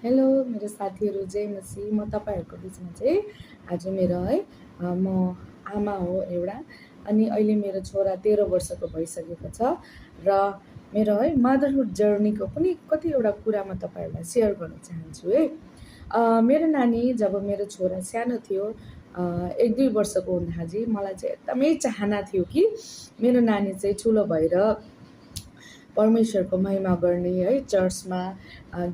Hello मेरो साथीहरू जय मसी म तपाईँहरूको बिचमा चाहिँ आज मेरो म आमा हो एउटा अनि अहिले मेरो छोरा 13 वर्षको भइसकेको छ र मेरो मदरहुड जर्नीको पनि कतिवटा कुरा म तपाईँहरूलाई सेयर गर्न चाहन्छु मेरो नानी जब मेरो छोरा सानो थियो 1-2 वर्षको हुँदाखेरि मलाई चाहिँ एकदमै चाहना थियो कि मेरो नानी चाहिँ ठुलो भएर परमेश्वरको महिमा गर्ने चर्चमा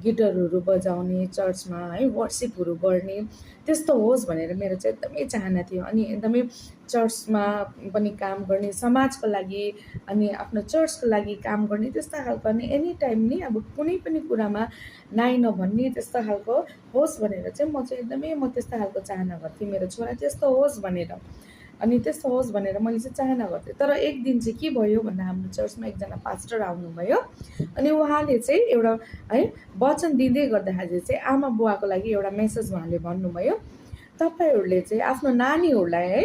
गिटारहरू बजाउने चर्चमा वर्सिपहरू गर्ने त्यस्तो होस् भनेर मेरो चाहिँ एकदमै चाहना थियो अनि एकदमै चर्चमा पनि काम गर्ने समाजको लागि अनि आफ्नो चर्चको लागि काम गर्ने त्यस्तो खालको अनि एनी टाइम नि अब कुनै पनि कुरामा नाइ नभन्ने त्यस्तो खालको होस् भनेर चाहिँ म चाहिँ एकदमै त्यस्तो खालको चाहना गर्थेँ मेरो छोरा त्यस्तो होस् भनेर अनि त्यस्तो होस् भनेर मैले चाहिँ चाहना गर्थेँ। तर एक दिन चाहिँ के भयो भन्दा हाम्रो चर्चमा एकजना पास्टर आउनुभयो अनि उहाँले चाहिँ एउटा वचन दिँदै गर्दाखेरि चाहिँ आमा बुवाको लागि एउटा मेसेज उहाँले भन्नुभयो, तपाईँहरूले चाहिँ आफ्नो नानीहरूलाई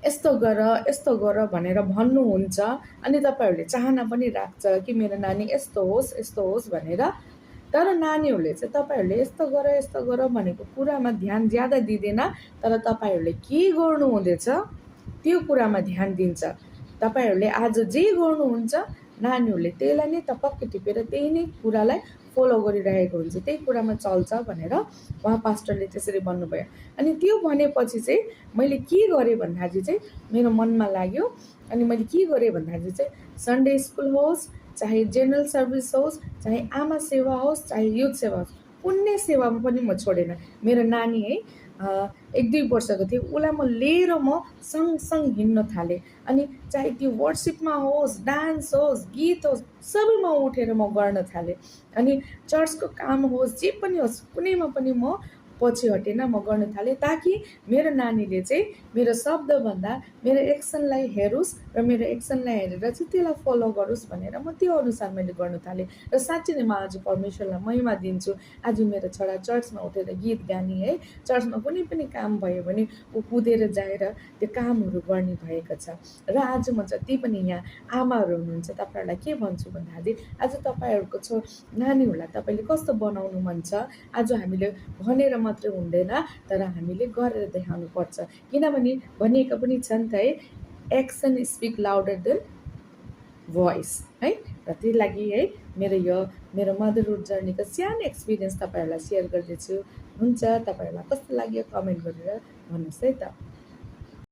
यस्तो गर भनेर भन्नुहुन्छ अनि तपाईँहरूले चाहना पनि राख्छ कि मेरो नानी यस्तो होस् भनेर, तर नानीहरूले चाहिँ तपाईँहरूले यस्तो गर भनेको कुरामा ध्यान ज्यादा दिँदैन, तर तपाईँहरूले के गर्नु हुँदैछ त्यो कुरामा ध्यान दिन्छ। तपाईँहरूले आज जे गर्नुहुन्छ नानीहरूले त्यसलाई नै टपक्क टिपेर त्यही नै कुरालाई फलो गरिरहेको हुन्छ, त्यही कुरामा चल्छ भनेर उहाँ पास्टरले त्यसरी भन्नुभयो। अनि त्यो भनेपछि चाहिँ मैले के गरेँ भन्दाखेरि चाहिँ मेरो मनमा लाग्यो अनि मैले के गरेँ भन्दाखेरि चाहिँ सन्डे स्कुल होस्, चाहे जेनरल सर्भिस होस्, चाहे आमा सेवा होस्, चाहे युथ सेवा होस्, कुनै सेवामा पनि म छोडेन। मेरो नानी 1-2 वर्षको थियो, उसलाई म लिएर म सँगसँग हिँड्न थालेँ अनि चाहे त्यो वर्सिपमा होस्, डान्स होस्, गीत होस्, सबैमा उठेर म गर्न थालेँ अनि चर्चको काम होस्, जे पनि होस् कुनैमा पनि म पछि हटेन, म गर्न थालेँ ताकि मेरो नानीले चाहिँ मेरो शब्दभन्दा मेरो एक्सनलाई हेरोस् र मेरो एक्सनलाई हेरेर चाहिँ त्यसलाई फलो गरोस् भनेर म त्यो अनुसार मैले गर्न थालेँ। र साँच्चै नै म आज परमेश्वरलाई महिमा दिन्छु। आज मेरो छोरा चर्चमा उठेर गीत गाने चर्चमा कुनै पनि काम भयो भने ऊ कुदेर जाएर त्यो कामहरू गर्ने भएको छ। र आज म जति पनि यहाँ आमाहरू हुनुहुन्छ तपाईँहरूलाई के भन्छु भन्दाखेरि आज तपाईँहरूको नानीहरूलाई तपाईँले कस्तो बनाउनु मन छ, आज हामीले भनेर मात्रै हुँदैन तर हामीले गरेर देखाउनु पर्छ। किनभने भनिएको पनि छ नि त action speak louder than voice र त्यही लागि मेरो मदरहुड जर्नीको सानो एक्सपिरियन्स तपाईँहरूलाई सेयर गर्दैछु। हुन्छ, तपाईँहरूलाई कस्तो लाग्यो कमेन्ट गरेर भन्नुहोस् त।